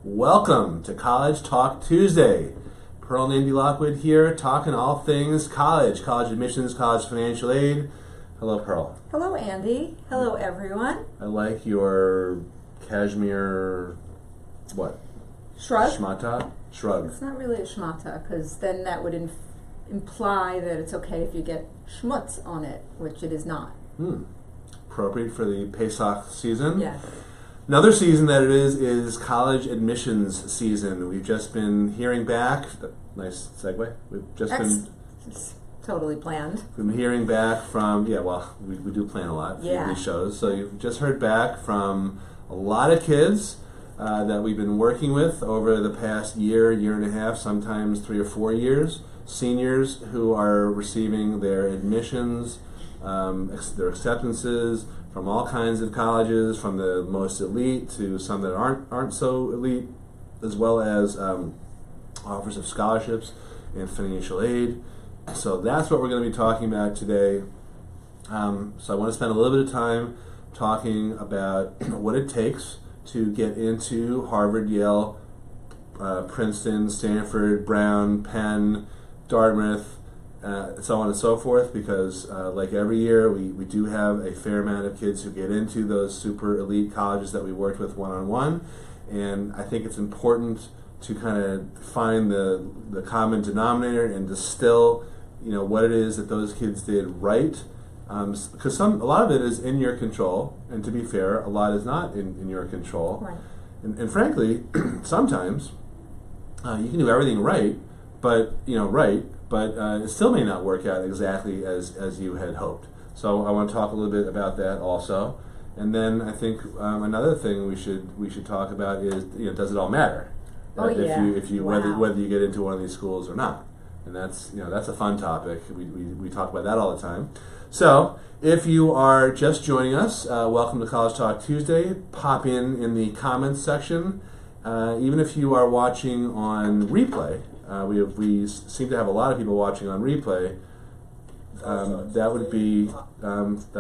Welcome to College Talk Tuesday. Pearl and Andy Lockwood here, talking all things college admissions, college financial aid. Hello, Pearl. Hello, Andy. Hello, everyone. I like your cashmere, what? Shrug? Schmata? Shrug. It's not really a schmata, because then that would imply that it's okay if you get schmutz on it, which it is not. Appropriate for the Pesach season. Yes. Another season that it is college admissions season. We've just been hearing back. Nice segue. We've just It's totally planned. been hearing back from, we do plan a lot for these shows. So you've just heard back from a lot of kids that we've been working with over the past year and a half, sometimes 3 or 4 years. Seniors who are receiving their admissions, their acceptances from all kinds of colleges, from the most elite to some that aren't so elite, as well as offers of scholarships and financial aid. So that's what we're going to be talking about today. So I want to spend a little bit of time talking about what it takes to get into Harvard, Yale, Princeton, Stanford, Brown, Penn, Dartmouth, so on and so forth, because like every year we do have a fair amount of kids who get into those super elite colleges that we worked with one-on-one, and I think it's important to kind of find the common denominator and distill what it is that those kids did right, because a lot of it is in your control, and to be fair, a lot is not in your control. Right. And frankly, sometimes you can do everything right, but it still may not work out exactly as you had hoped. So I want to talk a little bit about that also, and then I think another thing we should talk about is does it all matter? If you whether you get into one of these schools or not, and that's a fun topic. We talk about that all the time. So if you are just joining us, welcome to College Talk Tuesday. Pop in the comments section. Even if you are watching on replay, we seem to have a lot of people watching on replay. That'd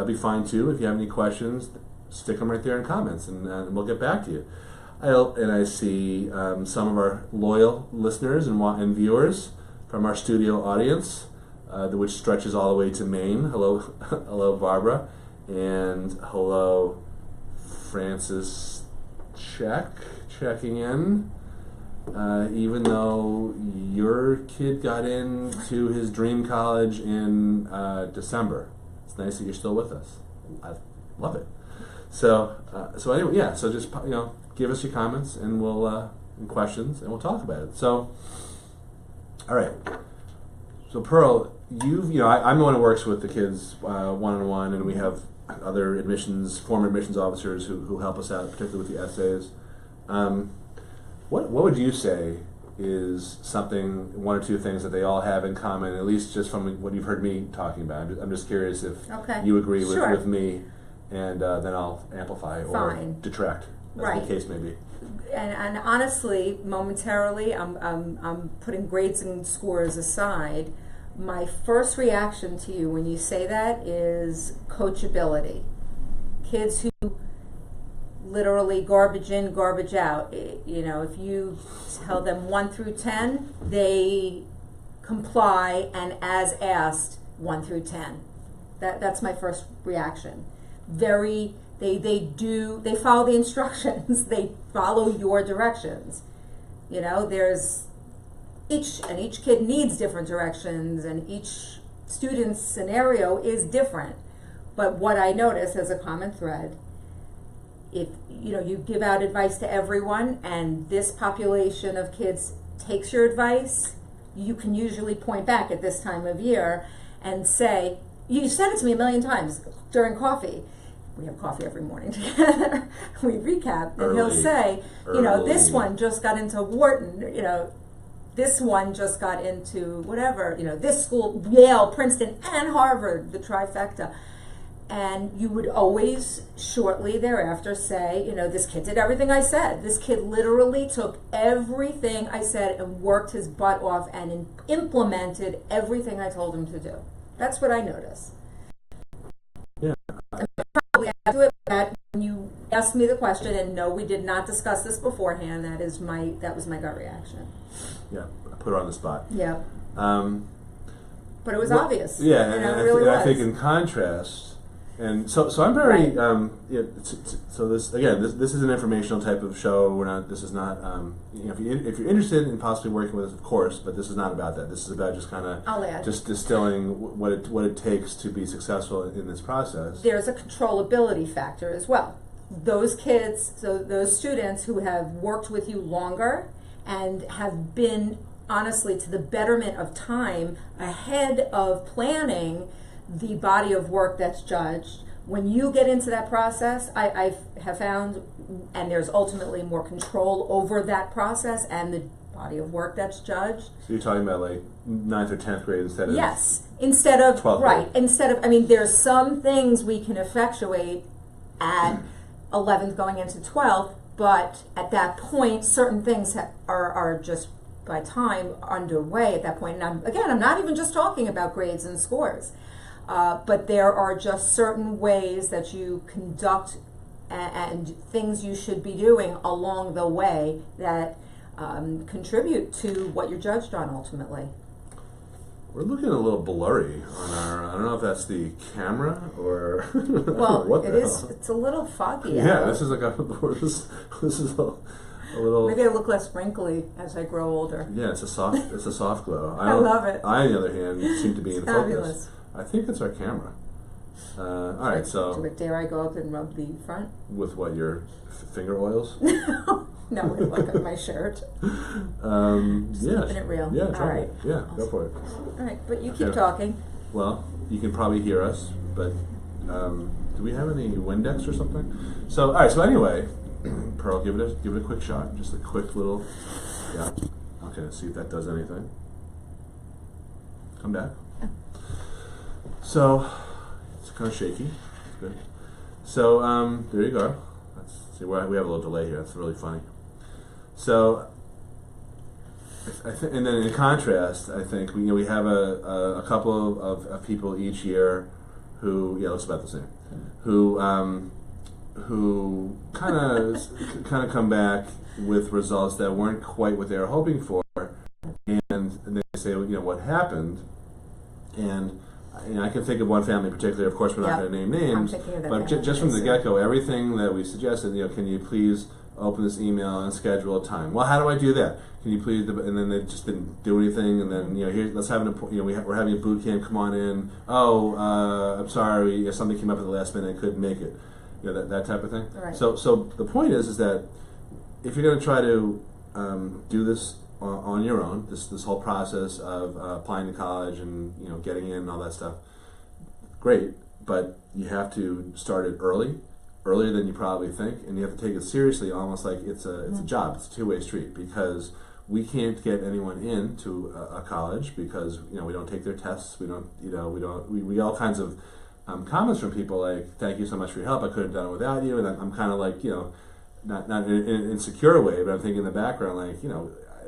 be fine too. If you have any questions, stick them right there in comments, and we'll get back to you. I see some of our loyal listeners and viewers from our studio audience, which stretches all the way to Maine. Hello, Barbara, and hello, Francis. Checking in. Even though your kid got into his dream college in December, it's nice that you're still with us. I love it. So anyway, so just give us your comments and and questions, and we'll talk about it. So, all right. So Pearl, I'm the one who works with the kids one-on-one, and we have other former admissions officers who help us out, particularly with the essays. What would you say is one or two things that they all have in common, at least just from what you've heard me talking about? I'm just curious if you agree with me, and then I'll amplify or detract, as the case may be. And honestly, momentarily, I'm putting grades and scores aside. My first reaction to you when you say that is coachability. Kids who literally garbage in, garbage out. If you tell them 1 through 10, they comply, and as asked, 1 through 10. That's my first reaction. They follow the instructions. They follow your directions. There's each kid needs different directions, and each student's scenario is different. But what I notice as a common thread, if you give out advice to everyone and this population of kids takes your advice, you can usually point back at this time of year and say, you said it to me a million times during coffee. We have coffee every morning together. We recap, and he'll say, this one just got into Wharton, this one just got into whatever, this school, Yale, Princeton, and Harvard, the trifecta. And you would always shortly thereafter say, this kid did everything I said. This kid literally took everything I said and worked his butt off and implemented everything I told him to do. That's what I notice. Yeah. And probably add to it that when you asked me the question, and no, we did not discuss this beforehand. That was my gut reaction. Yeah, I put her on the spot. Yeah. But it was well, obvious. Yeah, and and it really was. I think in contrast, and so I'm very so this again, this is an informational type of show. We're not. This is not. If you're interested in possibly working with us, of course, but this is not about that. This is about just kind of just distilling what it takes to be successful in this process. There's a controllability factor as well. Those kids, so those students who have worked with you longer and have been honestly to the betterment of time ahead of planning the body of work that's judged. When you get into that process, I have found, and there's ultimately more control over that process and the body of work that's judged. So you're talking about like 9th or 10th grade instead of instead of 12th right grade. Instead of, I mean, there's some things we can effectuate at 11th going into 12th, but at that point certain things are just by time underway at that point. And I'm not even just talking about grades and scores. But there are just certain ways that you conduct and things you should be doing along the way that contribute to what you're judged on ultimately. We're looking a little blurry on our. I don't know if that's the camera or. Well, what the is. hell? It's a little foggy. Yeah, this is like this is a little. Maybe I look less wrinkly as I grow older. Yeah, it's a soft glow. I love it. I, on the other hand, seem to be in Fabulous. focus. I think it's our camera. All right, so. Dare I go up and rub the front? With what, your finger oils? No, look at my shirt. Just keeping it real. Yeah, All right. Yeah, go for it. All right, but you keep talking. Well, you can probably hear us, but do we have any Windex or something? So, all right. So anyway, Pearl, give it a quick shot. Just a quick little. Yeah. Okay. Let's see if that does anything. Come back. So it's kind of shaky. Good. So there you go. Let's see. We have a little delay here. That's really funny. So. And then in contrast, I think we have a couple of people each year who looks about the same, who kind of come back with results that weren't quite what they were hoping for, and they say, what happened, and I can think of one family in particular. Of course, we're not going to name names, but just from the get-go, everything that we suggested, can you please open this email and schedule a time? Well, how do I do that? Can you please? And then they just didn't do anything. And then here, let's have we're having a boot camp. Come on in. Oh, I'm sorry, something came up at the last minute. I couldn't make it. That type of thing. Right. So the point is that if you're going to try to do this on your own, this whole process of applying to college and getting in and all that stuff, great. But you have to start it earlier than you probably think, and you have to take it seriously, almost like it's a job. It's a two-way street, because we can't get anyone into a college because we don't take their tests. We get all kinds of comments from people like, "Thank you so much for your help. I couldn't have done it without you." And I'm kind of like, not in an insecure way, but I'm thinking in the background like,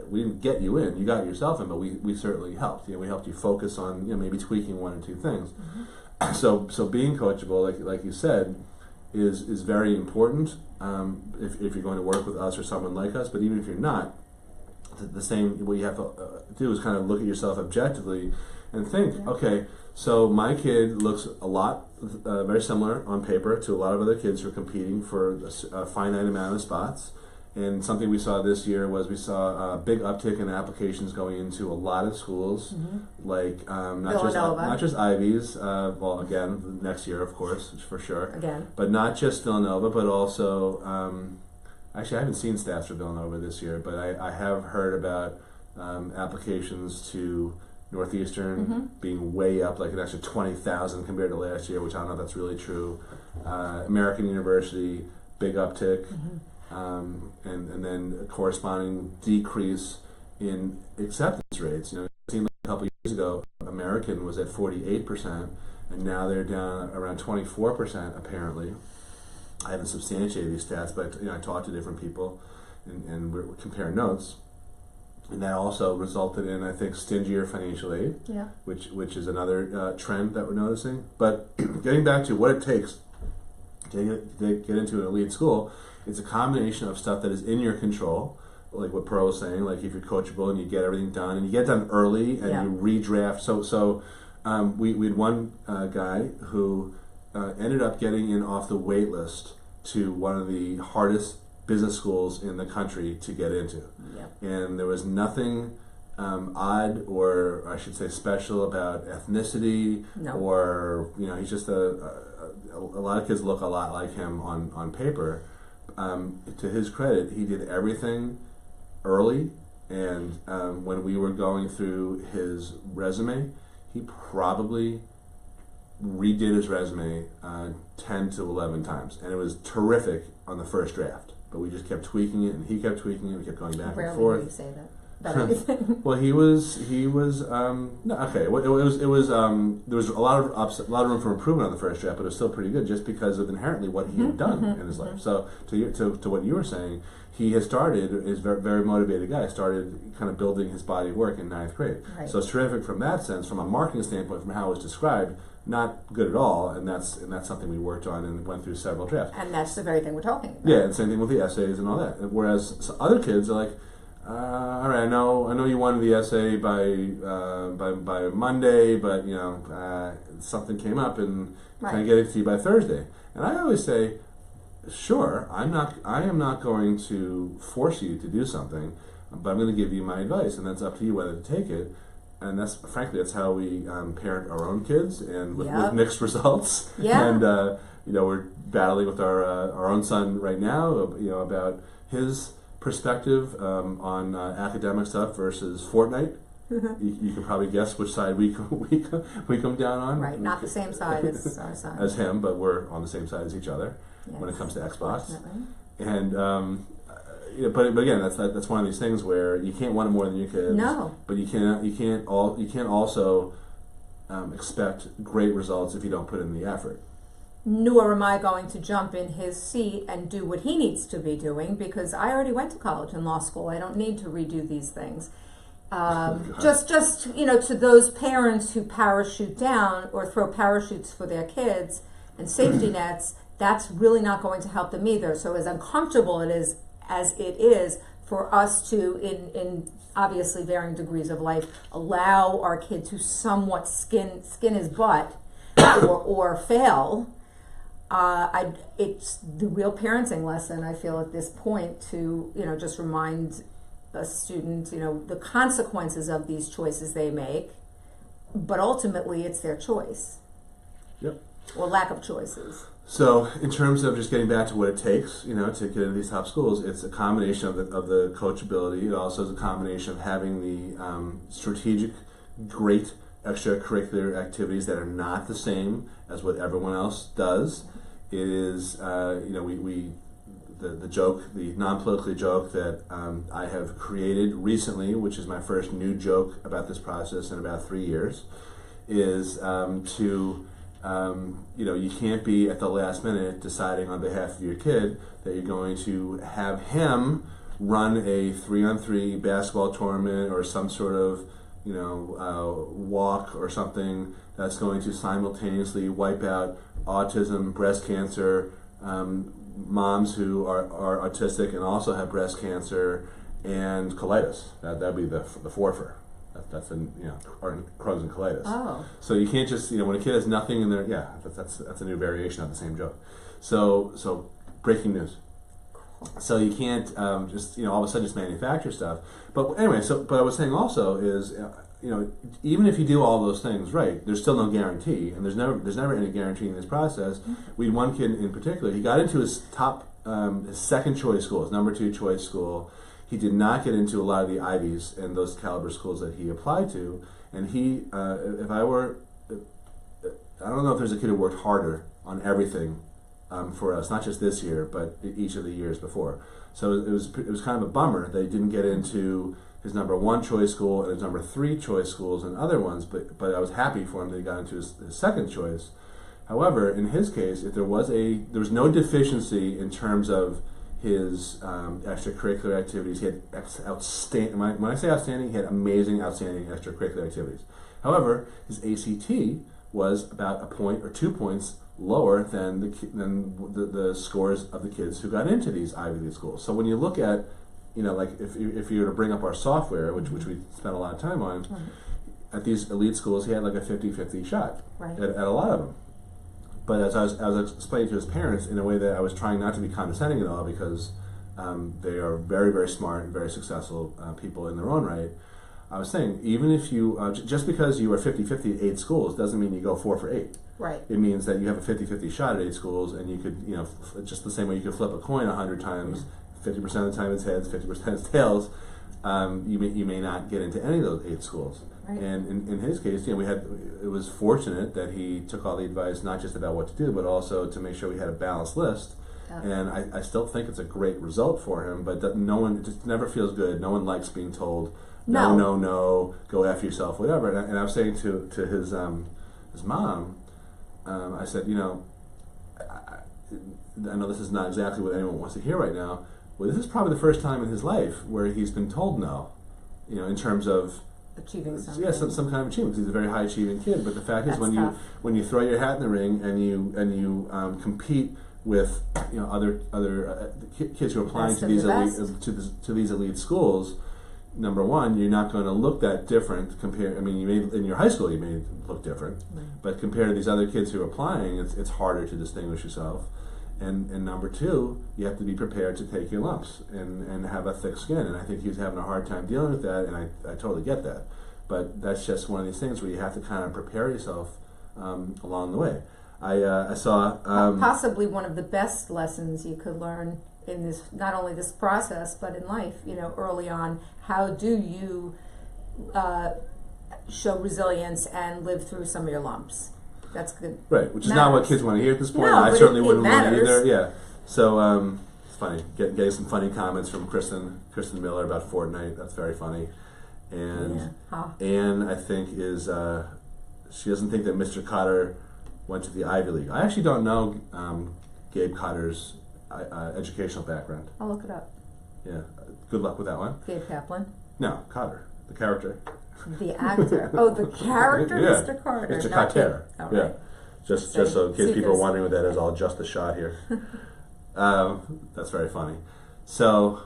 we didn't get you in. You got yourself in, but we certainly helped. We helped you focus on maybe tweaking one or two things. Mm-hmm. So being coachable, like you said, is very important if you're going to work with us or someone like us. But even if you're not, the same, what you have to do is kind of look at yourself objectively and think, okay, so my kid looks a lot very similar on paper to a lot of other kids who are competing for a finite amount of spots. And something we saw this year was we saw a big uptick in applications going into a lot of schools, like not just Ivies. Well, again, next year, of course, for sure. Again, but not just Villanova, but also. Actually, I haven't seen stats for Villanova this year, but I have heard about applications to Northeastern being way up, like an extra 20,000 compared to last year, which I don't know if that's really true. American University, big uptick. And then a corresponding decrease in acceptance rates. It seemed like a couple of years ago, American was at 48%, and now they're down around 24%, apparently. I haven't substantiated these stats, but I talked to different people, and we're comparing notes. And that also resulted in, I think, stingier financial aid, which is another trend that we're noticing. But getting back to what it takes to get into an elite school, it's a combination of stuff that is in your control, like what Pearl was saying, like if you're coachable and you get everything done, and you get done early, and you redraft. We had one guy who ended up getting in off the wait list to one of the hardest business schools in the country to get into. And there was nothing odd, or I should say special, about ethnicity, or he's just a lot of kids look a lot like him on paper. To his credit, he did everything early, and when we were going through his resume, he probably redid his resume 10 to 11 times, and it was terrific on the first draft. But we just kept tweaking it, and he kept tweaking it. We kept going back and forth. Rarely do you say that about anything. Well, he was no, okay. Well, it was there was a lot of room for improvement on the first draft, but it was still pretty good just because of inherently what he had done in his life. So to what you were saying, he has started, is very, very motivated guy, started kind of building his body of work in 9th grade. Right. So it's terrific from that sense, from a marketing standpoint, from how it was described. Not good at all, and that's something we worked on and went through several drafts. And that's the very thing we're talking about. Yeah, and same thing with the essays and all that. Whereas other kids are like, all right, I know you wanted the essay by Monday, but something came up, and can I get it to you by Thursday? And I always say, sure, I am not going to force you to do something, but I'm going to give you my advice, and that's up to you whether to take it. And that's how we parent our own kids, and with mixed results. And we're battling with our own son right now, about his perspective on academic stuff versus Fortnite. You can probably guess which side we come down on. Right, not the same side as our son. As him, but we're on the same side as each other when it comes to Xbox. And but again, that's one of these things where you can't want it more than your kids. No. But you can't also expect great results if you don't put in the effort. Nor am I going to jump in his seat and do what he needs to be doing, because I already went to college and law school. I don't need to redo these things. Just to those parents who parachute down or throw parachutes for their kids and safety nets, that's really not going to help them either. So as uncomfortable as it is for us to, in obviously varying degrees of life, allow our kid to somewhat skin his butt or fail, it's the real parenting lesson, I feel, at this point, to just remind a student the consequences of these choices they make, but ultimately it's their choice. Yep. Or lack of choices. So, in terms of just getting back to what it takes, to get into these top schools, it's a combination of the coachability. It also is a combination of having the strategic, great extracurricular activities that are not the same as what everyone else does. It is, the joke, the non-politically joke that I have created recently, which is my first new joke about this process in about 3 years, is you can't be at the last minute deciding on behalf of your kid that you're going to have him run a 3-on-3 basketball tournament or some sort of walk or something that's going to simultaneously wipe out autism, breast cancer, moms who are autistic and also have breast cancer, and colitis. That'd be the forfer. That's or Crohn's and colitis. Oh. So you can't just when a kid has nothing in there. Yeah, that's a new variation of the same joke. So breaking news. So you can't just all of a sudden just manufacture stuff. But anyway, but I was saying also is even if you do all those things right, there's still no guarantee, and there's never any guarantee in this process. We had one kid in particular. He got into his his second choice school, his number 2 choice school. He did not get into a lot of the Ivies and those caliber schools that he applied to. And he, I don't know if there's a kid who worked harder on everything for us, not just this year, but each of the years before. So it was kind of a bummer that he didn't get into his number 1 choice school and his number 3 choice schools and other ones. But I was happy for him that he got into his second choice. However, in his case, if there was no deficiency in terms of his extracurricular activities. He had outstanding. When I say outstanding, he had amazing, outstanding extracurricular activities. However, his ACT was about a point or 2 points lower than the scores of the kids who got into these Ivy League schools. So when you look at, like if you were to bring up our software, which we spent a lot of time on, at these elite schools, he had like a 50-50 shot at a lot of them. But as I was explaining to his parents in a way that I was trying not to be condescending at all, because they are very, very smart and very successful people in their own right, I was saying, even if you, just because you are 50-50 at 8 schools doesn't mean you go 4 for 8. Right. It means that you have a 50-50 shot at 8 schools, and you could, just the same way you could flip a coin 100 times, 50% of the time it's heads, 50% it's tails, you may not get into any of those 8 schools. Right. And in his case, it was fortunate that he took all the advice, not just about what to do, but also to make sure we had a balanced list. Yeah. And I still think it's a great result for him, but it just never feels good. No one likes being told, no, go F yourself, whatever. And I was saying to his mom, I said, I know this is not exactly what anyone wants to hear right now, but this is probably the first time in his life where he's been told no, in terms of achieving something. Yeah, some kind of achievement. He's a very high achieving kid, but the fact is, That's when you throw your hat in the ring and you compete with other kids who are applying to these elite schools, number one, you're not going to look that different compared. I mean, in your high school you may look different, but compared to these other kids who are applying, it's harder to distinguish yourself. And number two, you have to be prepared to take your lumps and have a thick skin. And I think he's having a hard time dealing with that, and I totally get that. But that's just one of these things where you have to kind of prepare yourself along the way. I saw possibly one of the best lessons you could learn in this, not only this process, but in life, early on. How do you show resilience and live through some of your lumps? That's good. Right, which is not what kids want to hear at this point. No, I certainly wouldn't want to either. Yeah. So it's funny. Getting some funny comments from Kristen Miller about Fortnite. That's very funny. And Anne, I think, is she doesn't think that Mr. Cotter went to the Ivy League. I actually don't know Gabe Cotter's educational background. I'll look it up. Yeah. Good luck with that one. Gabe Kaplan? No, Cotter, the character. The actor. Oh, the character, yeah. Mr. Carter. Mr. Cotter. Right. Yeah. Just so in case people are wondering what that is, I'll adjust the shot here. That's very funny. So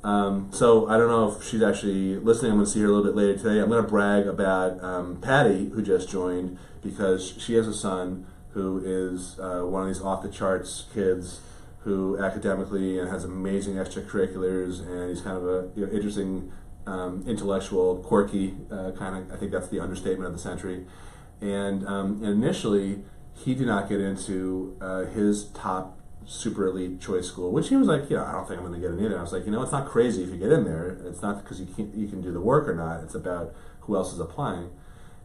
I don't know if she's actually listening. I'm going to see her a little bit later today. I'm going to brag about Patty, who just joined, because she has a son who is one of these off-the-charts kids who academically and has amazing extracurriculars, and he's kind of a interesting intellectual, quirky kind of. I think that's the understatement of the century. And initially, he did not get into his top super elite choice school, which he was like, I don't think I'm going to get in either. I was like, it's not crazy if you get in there. It's not because you can do the work or not. It's about who else is applying.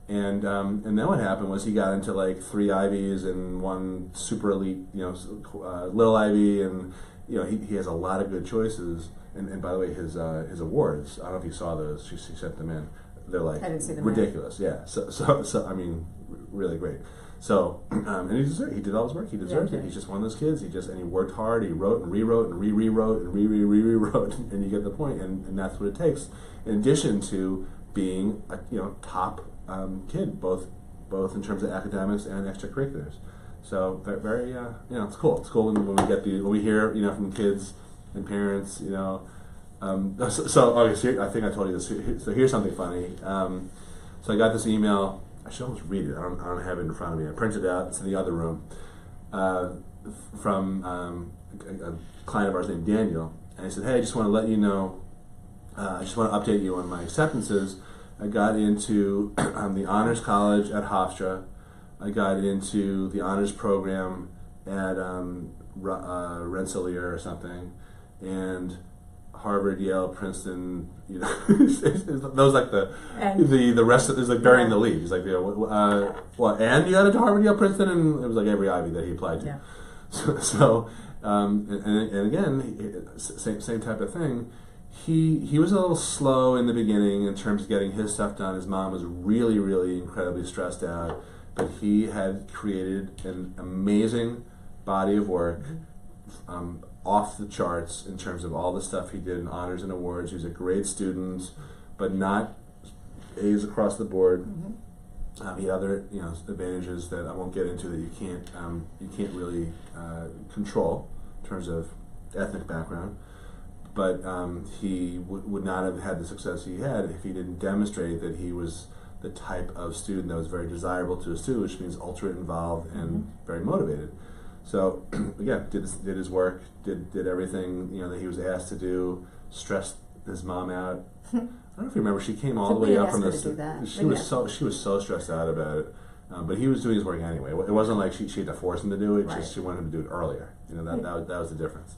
And then what happened was he got into like 3 Ivies and 1 super elite, little Ivy, and he has a lot of good choices. And by the way, his awards, I don't know if you saw those. She sent them in. They're like ridiculous. Yeah. So I mean, really great. So and he did all his work. He deserves it. He's just one of those kids. And he worked hard. He wrote and rewrote and rewrote and rewrote, and you get the point. And that's what it takes. In addition to being a top kid, both in terms of academics and extracurriculars. So very it's cool. It's cool when we hear from kids and parents. So okay, I think I told you this. So here's something funny. So I got this email. I should almost read it. I don't have it in front of me. I printed it out. It's in the other room. From a client of ours named Daniel, and he said, "Hey, I just want to let you know. I just want to update you on my acceptances. I got into the Honors College at Hofstra. I got into the Honors Program at Rensselaer or something, and Harvard, Yale, Princeton. Those like the rest of is like burying the lead. He's like, and you got into Harvard, Yale, Princeton, and it was like every Ivy that he applied to. Yeah. So and again, same type of thing. He was a little slow in the beginning in terms of getting his stuff done. His mom was really, really incredibly stressed out, but he had created an amazing body of work, off the charts in terms of all the stuff he did in honors and awards. He was a great student, but not A's across the board. He had other advantages that I won't get into that you can't really control in terms of ethnic background. But he would not have had the success he had if he didn't demonstrate that he was the type of student that was very desirable to a student, which means ultra involved and very motivated. So again, did his work, did everything that he was asked to do, stressed his mom out. I don't know if you remember, she came all the way up from this. She was so stressed out about it, but he was doing his work anyway. It wasn't like she had to force him to do it. Right. Just she wanted him to do it earlier. That was the difference.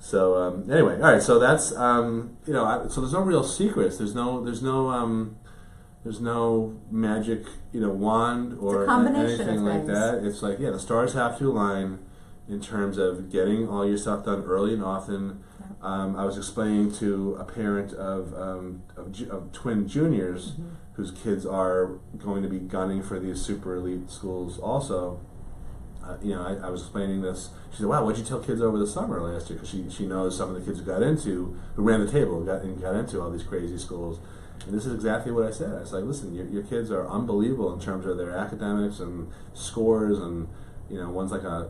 So anyway, all right. So that's so there's no real secrets. There's no magic wand or anything like that. It's like the stars have to align in terms of getting all your stuff done early and often. I was explaining to a parent of twin juniors whose kids are going to be gunning for these super elite schools also. I was explaining this. She said, "Wow, what'd you tell kids over the summer last year?" Because she knows some of the kids who ran the table, got into all these crazy schools. And this is exactly what I said. I was like, "Listen, your kids are unbelievable in terms of their academics and scores, and one's like a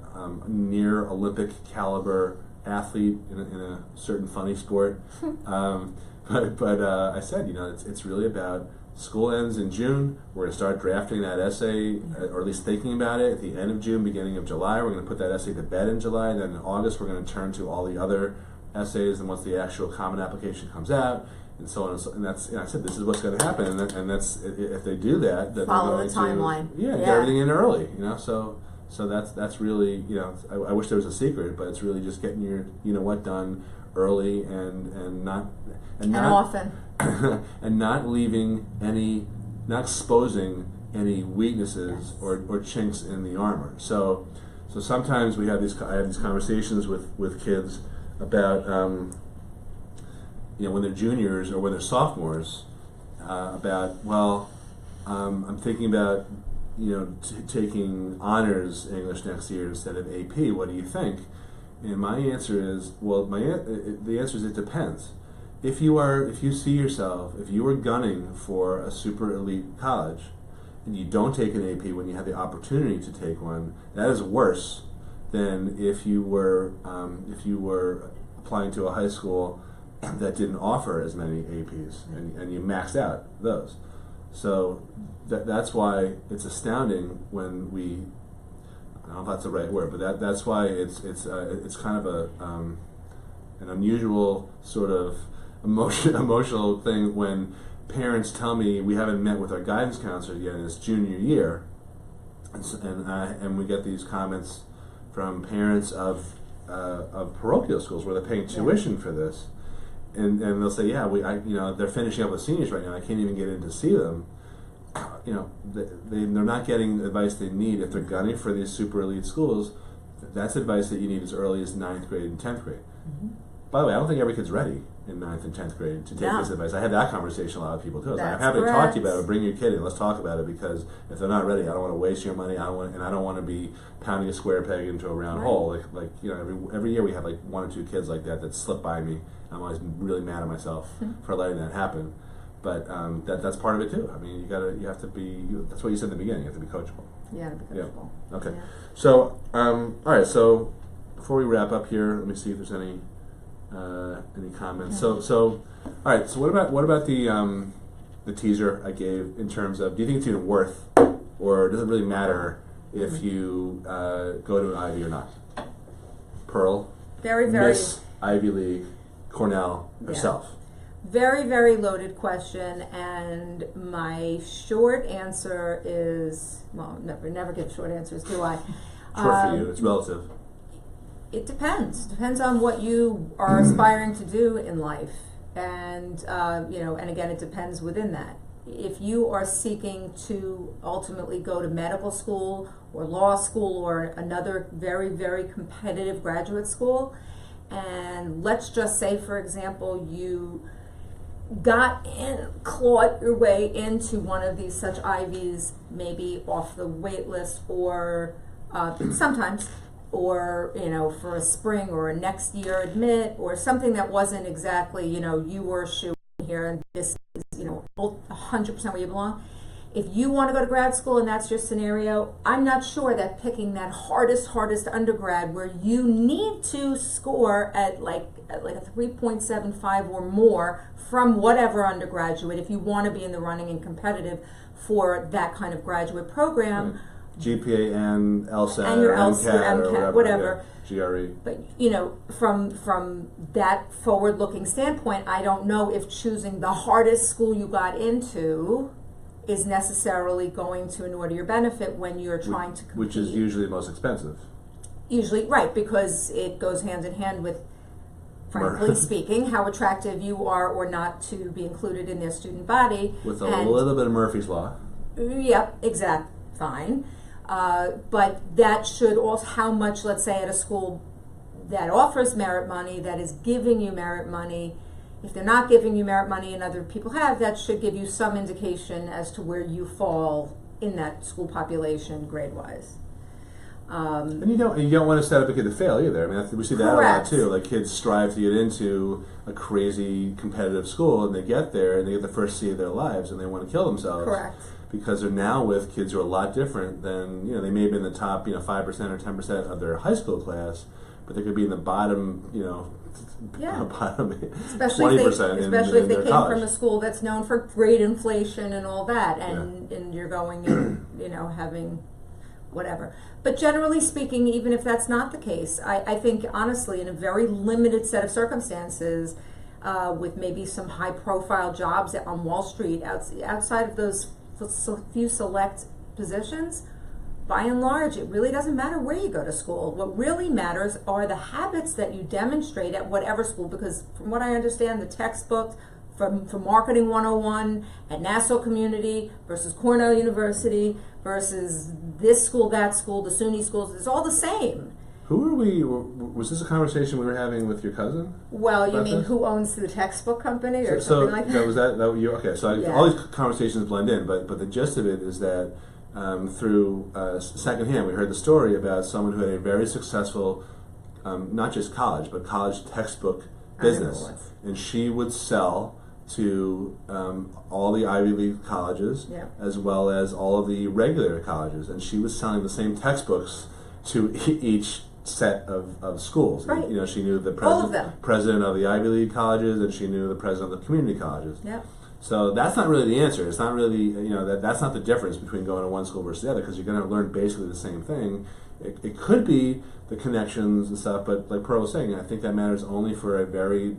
near Olympic caliber athlete in a certain funny sport." But I said, it's really about school ends in June. We're going to start drafting that essay, or at least thinking about it at the end of June, beginning of July. We're going to put that essay to bed in July. And then in August, we're going to turn to all the other essays. And once the actual common application comes out, and so on and so on. And that's, I said, this is what's going to happen. And that's, if they do that, then follow they're the going timeline. to get everything in early. So that's really, I wish there was a secret, but it's really just getting your what done early and often. and not leaving not exposing any weaknesses or chinks in the armor. So sometimes I have these conversations with kids about when they're juniors or when they're sophomores about I'm thinking about taking honors English next year instead of AP. What do you think? And my answer is, the answer is it depends. If you see yourself, if you are gunning for a super elite college and you don't take an AP when you have the opportunity to take one, that is worse than if you were applying to a high school that didn't offer as many APs and you maxed out those. So that's why it's astounding when we, I don't know if that's the right word, but that's why it's kind of an unusual sort of emotional thing when parents tell me we haven't met with our guidance counselor yet in it's junior year, and we get these comments from parents of parochial schools where they're paying tuition for this, and they'll say, they're finishing up with seniors right now. I can't even get in to see them. They're not getting the advice they need if they're gunning for these super elite schools. That's advice that you need as early as 9th grade and 10th grade. Mm-hmm. By the way, I don't think every kid's ready in 9th and 10th grade to take this advice. I had that conversation with a lot of people too. I'm happy to talk to you about it. Bring your kid in. Let's talk about it, because if they're not ready, I don't want to waste your money. I don't want to be pounding a square peg into a round hole. Every year we have like 1 or 2 kids like that slip by me. I'm always really mad at myself for letting that happen. But that's part of it too. I mean, you have to be. That's what you said in the beginning. You have to be coachable. Yeah, to be coachable. Yeah. Okay. Yeah. So, all right. So, before we wrap up here, let me see if there's any comments. So, all right. So, what about the teaser I gave in terms of, do you think it's even worth, or does it really matter if you go to an Ivy or not? Pearl, very, very Miss Ivy League, Cornell herself. Very, very loaded question, and my short answer is, never give short answers, do I? Short for you, it's relative. It depends. Depends on what you are aspiring to do in life, and and again, it depends within that. If you are seeking to ultimately go to medical school or law school or another very, very competitive graduate school, and let's just say, for example, you clawed your way into one of these such Ivies, maybe off the wait list, or sometimes, or for a spring or a next year admit, or something that wasn't exactly you were shooing here, and this is 100% where you belong. if you want to go to grad school and that's your scenario, I'm not sure that picking that hardest undergrad where you need to score at like a 3.75 or more from whatever undergraduate if you want to be in the running and competitive for that kind of graduate program. GPA and LSAT and your or MCAT, whatever. Yeah, GRE. But from that forward-looking standpoint, I don't know if choosing the hardest school you got into is necessarily going to inure to your benefit when you're trying to compete. Which is usually the most expensive. Usually, right, because it goes hand in hand with, frankly speaking, how attractive you are or not to be included in their student body. With a little bit of Murphy's Law. Yep, exact, fine. But that should also, how much, let's say, at a school that offers merit money, that is giving you merit money, if they're not giving you merit money and other people have, that should give you some indication as to where you fall in that school population grade-wise. And you don't want to set up a kid to fail either. I mean, we see that a lot too. Like kids strive to get into a crazy competitive school, and they get there and they get the first C of their lives, and they want to kill themselves. Correct. Because they're now with kids who are a lot different than, they may be in the top 5% or 10% of their high school class, but they could be in the bottom bottom 20% especially if they came college. from a school that's known for grade inflation and all that, and you're going in, having whatever. But generally speaking, even if that's not the case, I think honestly, in a very limited set of circumstances, with maybe some high-profile jobs on Wall Street, outside of those few select positions, by and large, it really doesn't matter where you go to school. What really matters are the habits that you demonstrate at whatever school, because from what I understand, the textbook from Marketing 101 at Nassau Community versus Cornell University versus this school, that school, the SUNY schools, it's all the same. Who are we? Was this a conversation we were having with your cousin? Well, you mean who owns the textbook company or something like that? Was that you? Okay, so all these conversations blend in, but the gist of it is that through secondhand, we heard the story about someone who had a very successful, not just college, but college textbook business, and she would sell to all the Ivy League colleges, as well as all of the regular colleges, and she was selling the same textbooks to each set of schools. Right. She knew the president of the Ivy League colleges, and she knew the president of the community colleges. Yep. So that's not really the answer. It's not really, that's not the difference between going to one school versus the other, because you're going to learn basically the same thing. It could be the connections and stuff, but like Pearl was saying, I think that matters only for a very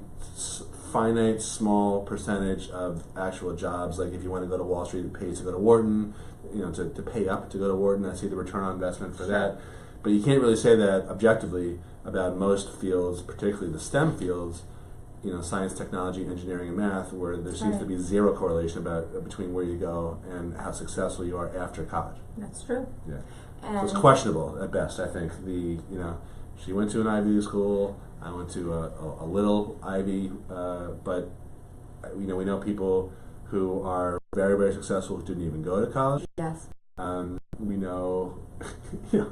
finite, small percentage of actual jobs. Like if you want to go to Wall Street, it pays to go to Wharton, to pay up to go to Wharton. I see the return on investment for that. But you can't really say that objectively about most fields, particularly the STEM fields, science, technology, engineering, and math, where there seems to be zero correlation between where you go and how successful you are after college. That's true. Yeah. So it's questionable at best, I think. She went to an Ivy League school, I went to a little Ivy, but we know people who are very, very successful who didn't even go to college. Yes. We know,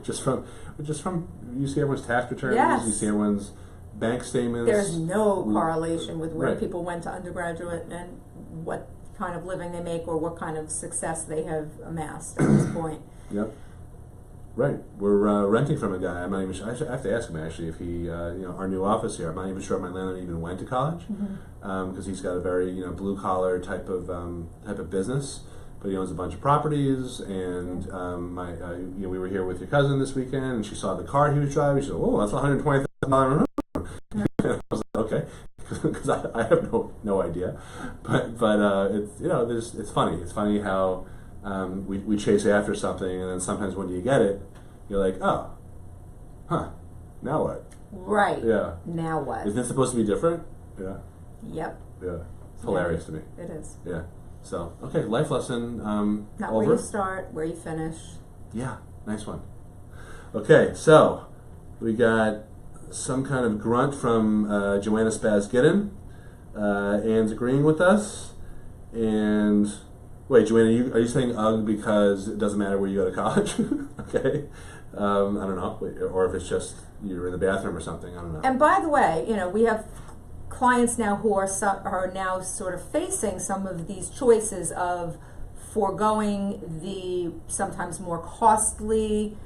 just from you see everyone's tax returns, yes. You see everyone's bank statements. There's no correlation with where people went to undergraduate and what kind of living they make or what kind of success they have amassed at this point. Yep. Right. We're renting from a guy. I'm not even sure. I have to ask him actually if he, our new office here. I'm not even sure if my landlord even went to college, because he's got a very blue collar type of business. But he owns a bunch of properties, and we were here with your cousin this weekend, and she saw the car he was driving. She said, "Oh, that's $120,000." I was like, "Okay," because I have no idea. But it's funny. It's funny how we chase after something, and then sometimes when you get it, you're like, "Oh, now what?" Right. Yeah. Now what? Isn't it supposed to be different? Yeah. Yep. Yeah. It's hilarious to me. It is. Yeah. So, okay, life lesson Not over. where you start, where you finish. Yeah, nice one. Okay, so we got some kind of grunt from Joanna Spaz-Giddin. Anne's agreeing with us. And, wait, Joanna, are you saying UGG because it doesn't matter where you go to college? Okay. I don't know. Or if it's just you're in the bathroom or something, I don't know. And by the way, we have clients now who are now sort of facing some of these choices of foregoing the sometimes more costly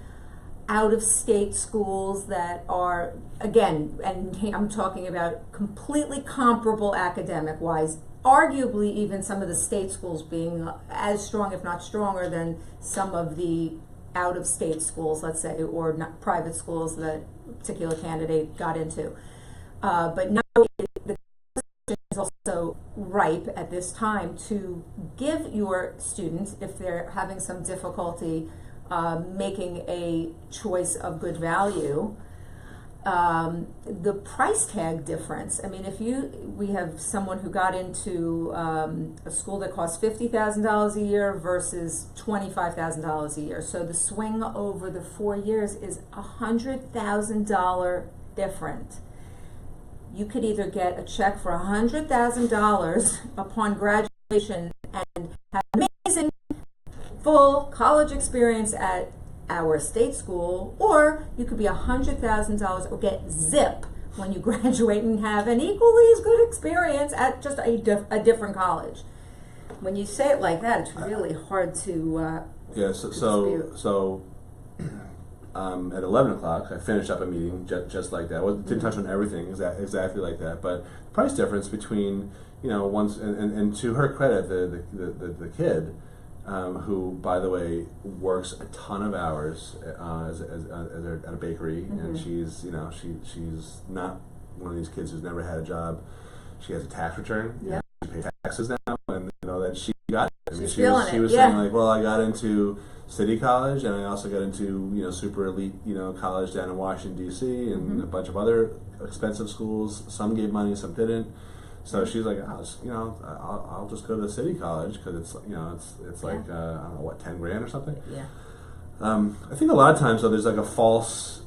out-of-state schools that are, again, and I'm talking about completely comparable academic-wise, arguably even some of the state schools being as strong, if not stronger, than some of the out-of-state schools, let's say, or not private schools that a particular candidate got into. But now the question is also ripe at this time to give your students, if they're having some difficulty making a choice of good value, the price tag difference. I mean, we have someone who got into a school that costs $50,000 a year versus $25,000 a year. So the swing over the 4 years is $100,000 different. You could either get a check for $100,000 upon graduation and have amazing full college experience at our state school, or you could be $100,000 or get zip when you graduate and have an equally as good experience at just a different college. When you say it like that, it's really hard to So at 11 o'clock, I finished up a meeting just like that. Didn't touch on everything exactly like that, but the price difference between, once and to her credit, the kid, who, by the way, works a ton of hours at a bakery, and she's not one of these kids who's never had a job. She has a tax return. Yeah. She pays taxes now, and that she got it. I mean, She's she was saying like, well, I got into City College, and I also got into super elite college down in Washington D.C. and a bunch of other expensive schools. Some gave money, some didn't. So she's like, I'll just go to City College because it's like I don't know what, $10,000 or something. Yeah. I think a lot of times though there's like a false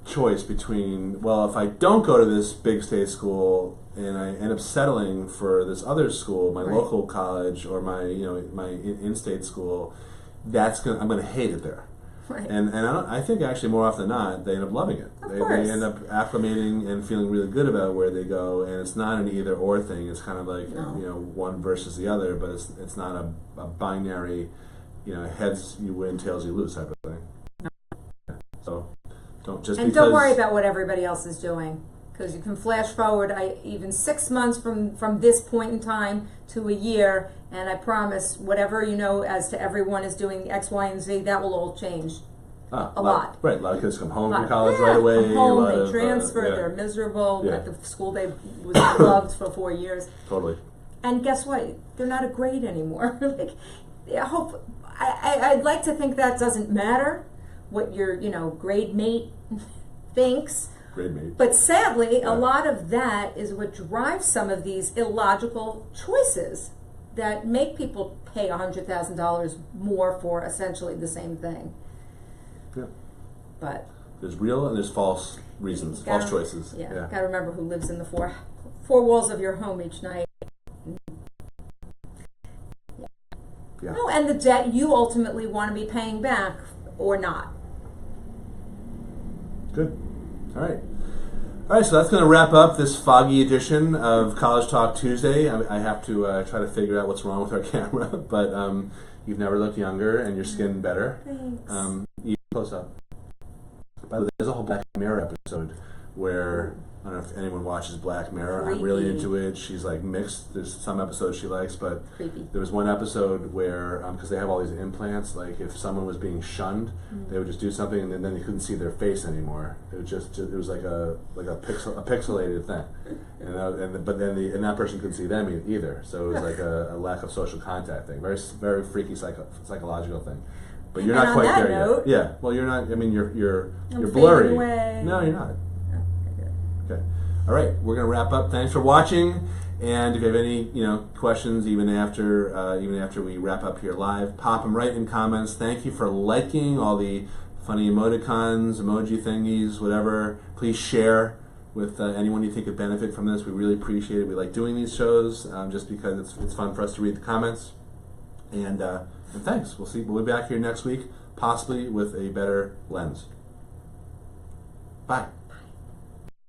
choice between, well, if I don't go to this big state school and I end up settling for this other school, my local college or my my in-state school, I'm gonna hate it there. Right. And I think actually more often than not they end up loving it. They end up acclimating and feeling really good about where they go, and it's not an either or thing. It's kind of like one versus the other, but it's not a binary, heads you win, tails you lose type of thing. No. So don't worry about what everybody else is doing, because you can flash forward even 6 months from this point in time to a year, and I promise whatever as to everyone is doing X, Y, and Z, that will all change a lot. Right, a lot of kids come home from college right away. Come home, they transfer, they're miserable at the school they was loved for 4 years. Totally. And guess what? They're not a grade anymore. I'd like to think that doesn't matter what your grade mate thinks. Grade mate. But sadly, a lot of that is what drives some of these illogical choices that make people pay $100,000 more for essentially the same thing. Yeah. But there's real and there's false reasons, false choices. Yeah. Gotta remember who lives in the four walls of your home each night. Yeah. Oh, and the debt you ultimately want to be paying back or not. Good. All right. All right, so that's going to wrap up this foggy edition of College Talk Tuesday. I have to try to figure out what's wrong with our camera, but you've never looked younger and your skin better. Thanks. You close up. By the way, there's a whole Black Mirror episode where, I don't know if anyone watches Black Mirror. Creepy. I'm really into it. She's like mixed. There's some episodes she likes, but Creepy. there was one episode where, because they have all these implants, like if someone was being shunned, they would just do something and then they couldn't see their face anymore. It was like a pixelated thing, but then that person couldn't see them either. So it was like a lack of social contact thing. Very very freaky psychological thing. But you're not quite there yet. Yeah. Well, you're not. I mean, you're blurry. Away. No, you're not. Okay. All right. We're gonna wrap up. Thanks for watching. And if you have any questions, even after we wrap up here live, pop them right in comments. Thank you for liking all the funny emoticons, emoji thingies, whatever. Please share with anyone you think could benefit from this. We really appreciate it. We like doing these shows just because it's fun for us to read the comments. And thanks. We'll be back here next week, possibly with a better lens. Bye.